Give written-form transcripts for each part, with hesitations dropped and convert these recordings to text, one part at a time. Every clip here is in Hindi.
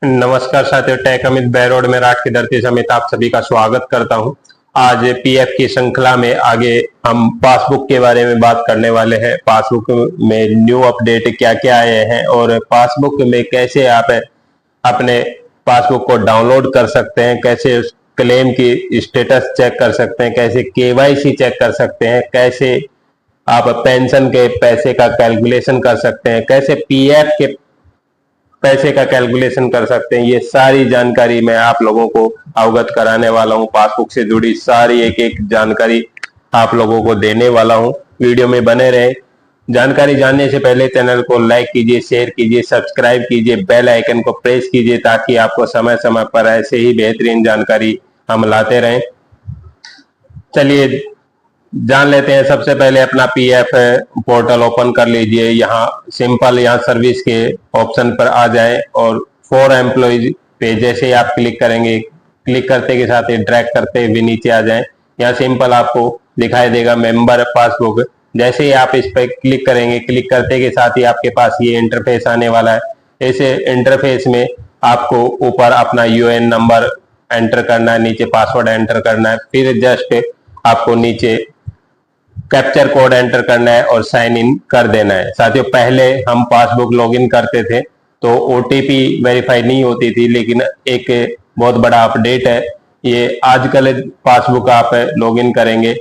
नमस्कार साथियों, टेक अमित बैरोड में राठ की धरती समेत आप सभी का स्वागत करता हूं। आज पीएफ की श्रृंखला में आगे हम पासबुक के बारे में बात करने वाले हैं। पासबुक में न्यू अपडेट क्या क्या आए हैं और पासबुक में कैसे आप अपने पासबुक को डाउनलोड कर सकते हैं, कैसे उस क्लेम की स्टेटस चेक कर सकते हैं, कैसे केवाईसी चेक कर सकते हैं, कैसे आप पेंशन के पैसे का कैलकुलेशन कर सकते हैं, कैसे पीएफ के पैसे का कैलकुलेशन कर सकते हैं। ये सारी जानकारी मैं आप लोगों को अवगत कराने वाला हूं। पासबुक से जुड़ी सारी एक एक जानकारी आप लोगों को देने वाला हूं। वीडियो में बने रहे। जानकारी जानने से पहले चैनल को लाइक कीजिए, शेयर कीजिए, सब्सक्राइब कीजिए, बेल आइकन को प्रेस कीजिए ताकि आपको समय समय पर ऐसे ही बेहतरीन जानकारी हम लाते रहें। चलिए जान लेते हैं। सबसे पहले अपना पीएफ पोर्टल ओपन कर लीजिए। यहाँ सिंपल यहाँ सर्विस के ऑप्शन पर आ जाए और फॉर एम्प्लॉयज पे जैसे ही आप क्लिक करेंगे, क्लिक करते के साथ ही ड्रैग करते हुए नीचे आ जाए। यहाँ सिंपल आपको दिखाई देगा मेंबर पासबुक। जैसे ही आप इस पर क्लिक करेंगे, क्लिक करते के साथ ही आपके पास ये इंटरफेस आने वाला है। इस इंटरफेस में आपको ऊपर अपना यूएन नंबर एंटर करना है, नीचे पासवर्ड एंटर करना है, फिर जस्ट आपको नीचे कैप्चर कोड एंटर करना है और साइन इन कर देना है। साथियों, पहले हम पासबुक लॉगिन करते थे तो ओटीपी वेरीफाई नहीं होती थी, लेकिन एक बहुत बड़ा अपडेट है ये। आजकल पासबुक आप लॉगिन करेंगे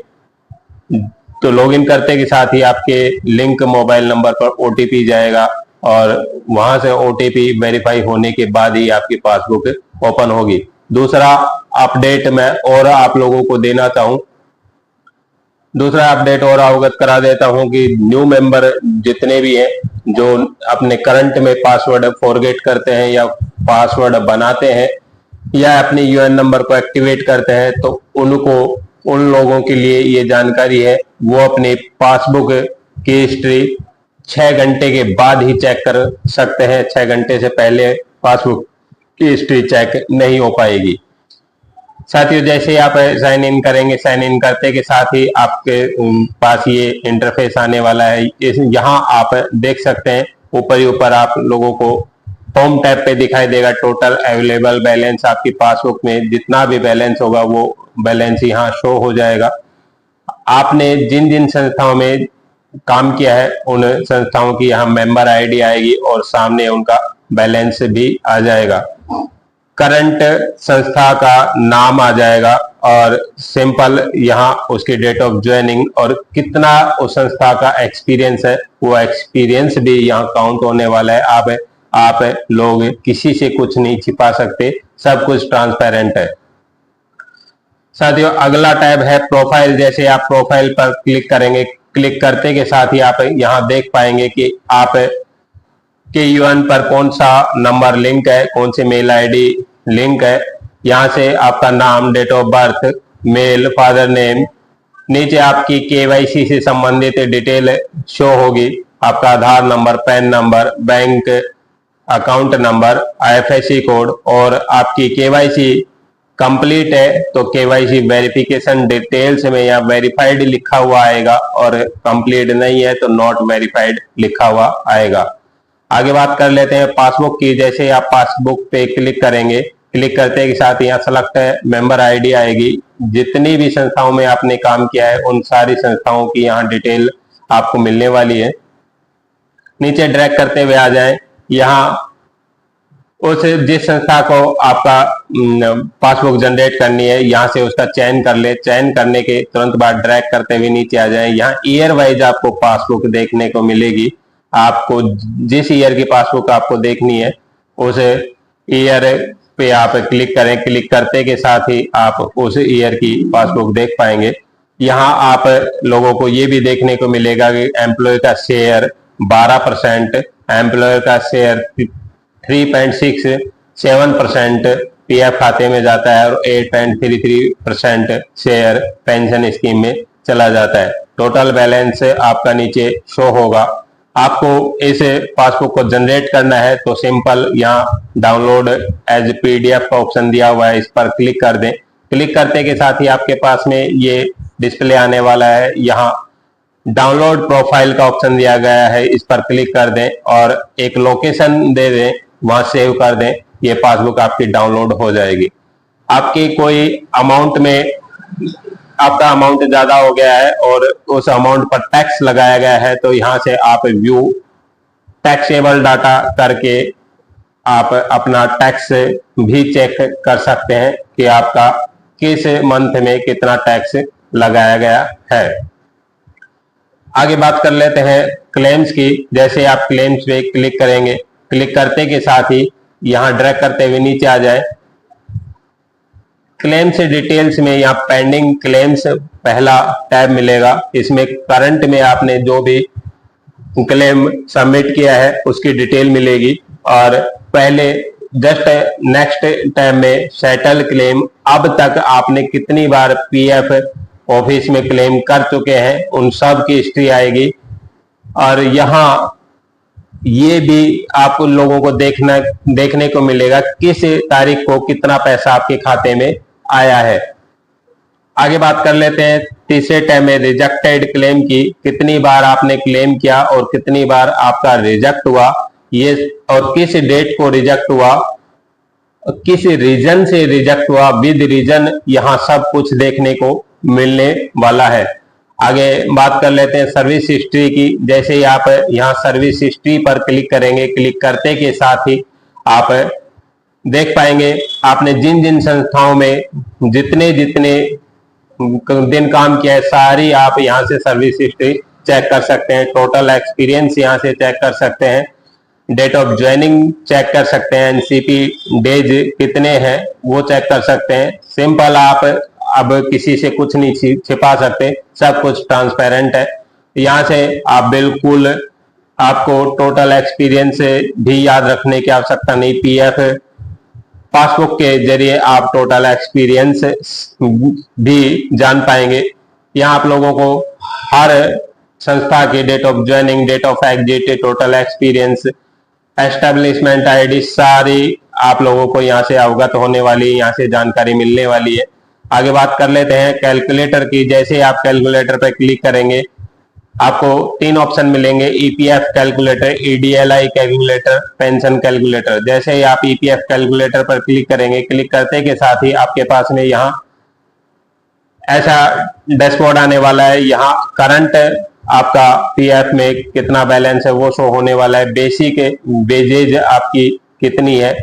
तो लॉगिन करते के साथ ही आपके लिंक मोबाइल नंबर पर ओटीपी जाएगा और वहां से ओटीपी वेरीफाई होने के बाद ही आपकी पासबुक ओपन होगी। दूसरा अपडेट मैं और आप लोगों को देना चाहूं, दूसरा अपडेट और अवगत करा देता हूं कि न्यू मेंबर जितने भी हैं जो अपने करंट में पासवर्ड फॉरगेट करते हैं या पासवर्ड बनाते हैं या अपने यूएन नंबर को एक्टिवेट करते हैं, तो उनको उन लोगों के लिए ये जानकारी है। वो अपनी पासबुक की हिस्ट्री 6 घंटे के बाद ही चेक कर सकते हैं। 6 घंटे से पहले पासबुक की हिस्ट्री चेक नहीं हो पाएगी। साथियों, जैसे ही आप साइन इन करेंगे, साइन इन करते के साथ ही आपके पास ये इंटरफेस आने वाला है। यहाँ आप देख सकते हैं ऊपर ही ऊपर आप लोगों को होम टैब पे दिखाई देगा टोटल अवेलेबल बैलेंस। आपकी पासबुक में जितना भी बैलेंस होगा वो बैलेंस यहाँ शो हो जाएगा। आपने जिन जिन संस्थाओं में काम किया है उन संस्थाओं की यहाँ मेंबर आईडी आएगी और सामने उनका बैलेंस भी आ जाएगा। करंट संस्था का नाम आ जाएगा और सिंपल यहाँ उसकी डेट ऑफ ज्वाइनिंग और कितना उस संस्था का एक्सपीरियंस है, वो एक्सपीरियंस भी यहाँ काउंट होने वाला है। आप लोग किसी से कुछ नहीं छिपा सकते, सब कुछ ट्रांसपेरेंट है। साथियों, अगला टैब है प्रोफाइल। जैसे आप प्रोफाइल पर क्लिक करेंगे, क्लिक करते के साथ ही आप यहाँ देख पाएंगे कि आप के यूएन पर कौन सा नंबर लिंक है, कौन सी मेल आईडी लिंक है। यहाँ से आपका नाम, date of birth, male, father name, नीचे आपकी केवाईसी से संबंधित डिटेल शो होगी। आपका Aadhaar number, PAN number, bank account number, IFSC code और आपकी केवाईसी कंप्लीट है तो केवाईसी वेरिफिकेशन डिटेल्स में या वेरीफाइड लिखा हुआ आएगा और कंप्लीट नहीं है तो नॉट वेरीफाइड लिखा हुआ आएगा। आगे बात कर लेते हैं पासबुक की। जैसे आप पासबुक पे क्लिक करेंगे, क्लिक करते के साथ यहाँ सेलेक्ट मेंबर आईडी आएगी। जितनी भी संस्थाओं में आपने काम किया है उन सारी संस्थाओं की यहाँ डिटेल आपको मिलने वाली है। नीचे ड्रैग करते हुए आ जाएं। यहाँ उस जिस संस्था को आपका पासबुक जनरेट करनी है यहाँ से उसका चयन कर ले। चयन करने के तुरंत बाद ड्रैग करते हुए नीचे आ जाएं। यहाँ ईयर वाइज आपको पासबुक देखने को मिलेगी। आपको जिस ईयर की पासबुक आपको देखनी है उस ईयर पे आप क्लिक करें। क्लिक करते के साथ ही आप उस ईयर की पासबुक देख पाएंगे। यहाँ आप लोगों को ये भी देखने को मिलेगा कि एम्प्लॉय का शेयर 12%, एम्प्लॉयर का शेयर 3.67% पीएफ खाते में जाता है और 8.33% शेयर पेंशन स्कीम में चला जाता है। टोटल बैलेंस आपका नीचे शो होगा। आपको इस पासबुक को जनरेट करना है तो सिंपल यहाँ डाउनलोड एज पीडीएफ का ऑप्शन दिया हुआ है, इस पर क्लिक कर दें। क्लिक करते के साथ ही आपके पास में ये डिस्प्ले आने वाला है। यहाँ डाउनलोड प्रोफाइल का ऑप्शन दिया गया है, इस पर क्लिक कर दें और एक लोकेशन दे दें, वहां सेव कर दें। ये पासबुक आपकी डाउनलोड हो जाएगी। आपकी कोई अमाउंट में आपका अमाउंट ज्यादा हो गया है और उस अमाउंट पर टैक्स लगाया गया है, तो यहां से आप व्यू टैक्सेबल डाटा करके आप अपना टैक्स भी चेक कर सकते हैं कि आपका किस मंथ में कितना टैक्स लगाया गया है। आगे बात कर लेते हैं क्लेम्स की। जैसे आप क्लेम्स पे क्लिक करेंगे, क्लिक करते के साथ ही यहां ड्रैग करते हुए नीचे आ जाए, क्लेम्स डिटेल्स में यहाँ पेंडिंग क्लेम्स पहला टैब मिलेगा। इसमें करंट में आपने जो भी क्लेम सबमिट किया है उसकी डिटेल मिलेगी, और पहले जस्ट नेक्स्ट टैब में सेटल क्लेम, अब तक आपने कितनी बार पीएफ ऑफिस में क्लेम कर चुके हैं उन सब की हिस्ट्री आएगी। और यहाँ ये भी आप उन लोगों को देखने को मिलेगा किस तारीख को कितना पैसा आपके खाते में आया है। आगे बात कर लेते हैं तीसरे टैब में रिजेक्टेड क्लेम की, कितनी बार आपने क्लेम किया और कितनी बार आपका रिजेक्ट हुआ, ये और किस डेट को रिजेक्ट हुआ, किस रीजन से रिजेक्ट हुआ, विद रीजन, यहाँ सब कुछ देखने को मिलने वाला है। आगे बात कर लेते हैं सर्विस हिस्ट्री की। जैसे ही आप यहाँ सर्विस हिस्ट्री पर क्लिक करेंगे, क्लिक करते के साथ ही आप देख पाएंगे आपने जिन जिन संस्थाओं में जितने जितने दिन काम किया है सारी आप यहाँ से सर्विस हिस्ट्री चेक कर सकते हैं। टोटल एक्सपीरियंस यहाँ से चेक कर सकते हैं, डेट ऑफ ज्वाइनिंग चेक कर सकते हैं, एनसीपी डेज कितने हैं वो चेक कर सकते हैं। सिंपल, आप अब किसी से कुछ नहीं छिपा सकते, सब कुछ ट्रांसपेरेंट है। यहाँ से आप बिल्कुल, आपको टोटल एक्सपीरियंस भी याद रखने की आवश्यकता नहीं, पीएफ पासबुक के जरिए आप टोटल एक्सपीरियंस भी जान पाएंगे। यहाँ आप लोगों को हर संस्था की date of joining, date of exit, total experience, establishment ID सारी आप लोगों को यहाँ से अवगत होने वाली है, यहाँ से जानकारी मिलने वाली है। आगे बात कर लेते हैं कैलकुलेटर की। जैसे आप कैलकुलेटर पर क्लिक करेंगे आपको तीन ऑप्शन मिलेंगे, EPF calculator, EDLI calculator, pension calculator. जैसे ही आप ईपीएफ कैलकुलेटर पर क्लिक करेंगे, क्लिक करते के साथ ही आपके पास में यहाँ ऐसा डैशबोर्ड आने वाला है। यहाँ करंट आपका पीएफ में कितना बैलेंस है वो शो होने वाला है, बेसिक वेजेज आपकी कितनी है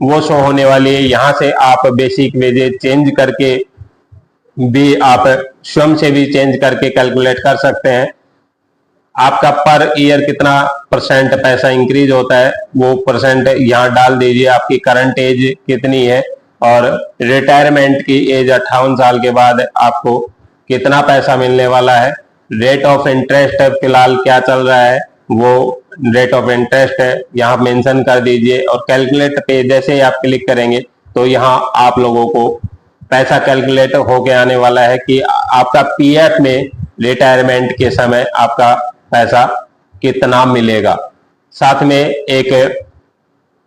वो शो होने वाली है। यहाँ से आप बेसिक वेजेज चेंज करके भी आप स्वयं से भी चेंज करके कैलकुलेट कर सकते हैं। आपका पर ईयर कितना परसेंट पैसा इंक्रीज होता है वो परसेंट यहाँ डाल दीजिए। आपकी करंट एज कितनी है और रिटायरमेंट की एज 58 साल के बाद आपको कितना पैसा मिलने वाला है। रेट ऑफ इंटरेस्ट फिलहाल क्या चल रहा है वो रेट ऑफ इंटरेस्ट है यहाँ मेंशन कर दीजिए। और कैलकुलेट पे जैसे ही आप क्लिक करेंगे तो यहाँ आप लोगों को पैसा कैलकुलेट होके आने वाला है कि आपका पीएफ में रिटायरमेंट के समय आपका पैसा कितना मिलेगा। साथ में एक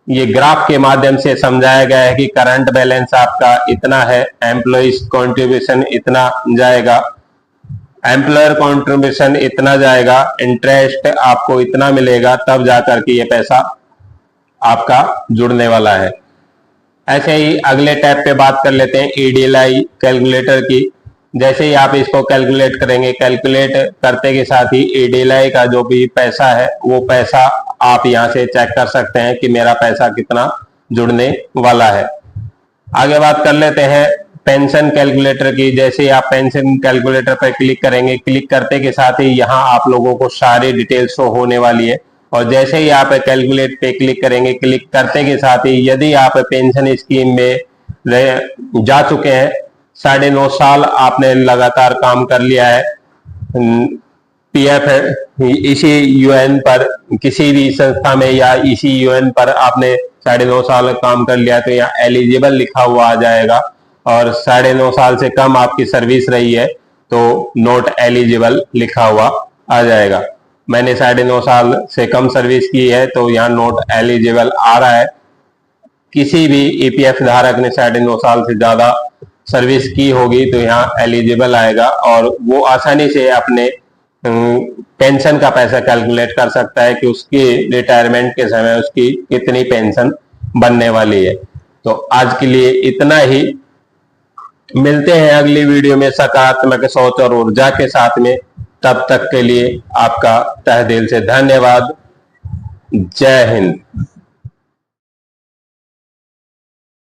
ये ग्राफ के माध्यम से समझाया गया है कि करंट बैलेंस आपका इतना है, एम्प्लॉइज कंट्रीब्यूशन इतना जाएगा, एम्प्लॉयर कंट्रीब्यूशन इतना जाएगा, इंटरेस्ट आपको इतना मिलेगा, तब जाकर के ये पैसा आपका जुड़ने वाला है। ऐसे ही अगले टैब पे बात कर लेते हैं ईडीएलआई कैलकुलेटर की। जैसे ही आप इसको कैलकुलेट करेंगे, कैलकुलेट करते के साथ ही ईडीएलआई का जो भी पैसा है वो पैसा आप यहाँ से चेक कर सकते हैं कि मेरा पैसा कितना जुड़ने वाला है। आगे बात कर लेते हैं पेंशन कैलकुलेटर की। जैसे ही आप पेंशन कैलकुलेटर पर क्लिक करेंगे, क्लिक करते के साथ ही यहाँ आप लोगों को सारी डिटेल शो होने वाली है। और जैसे ही आप कैलकुलेट पे क्लिक करेंगे, क्लिक करते के साथ ही यदि आप पेंशन स्कीम में जा चुके हैं, 9.5 साल आपने लगातार काम कर लिया है, पीएफ इसी यूएन पर किसी भी संस्था में या इसी यूएन पर आपने 9.5 साल काम कर लिया तो यहाँ एलिजिबल लिखा हुआ आ जाएगा। और 9.5 साल से कम आपकी सर्विस रही है तो नॉट एलिजिबल लिखा हुआ आ जाएगा। मैंने 9.5 साल से कम सर्विस की है तो यहाँ नॉट एलिजिबल आ रहा है। किसी भी ईपीएफ धारक ने 9.5 साल से ज्यादा सर्विस की होगी तो यहाँ एलिजिबल आएगा और वो आसानी से अपने पेंशन का पैसा कैलकुलेट कर सकता है कि उसकी रिटायरमेंट के समय उसकी कितनी पेंशन बनने वाली है। तो आज के लिए इतना ही, मिलते हैं अगली वीडियो में सकारात्मक सोच और ऊर्जा के साथ में। तब तक के लिए आपका तहे दिल से धन्यवाद। जय हिंद।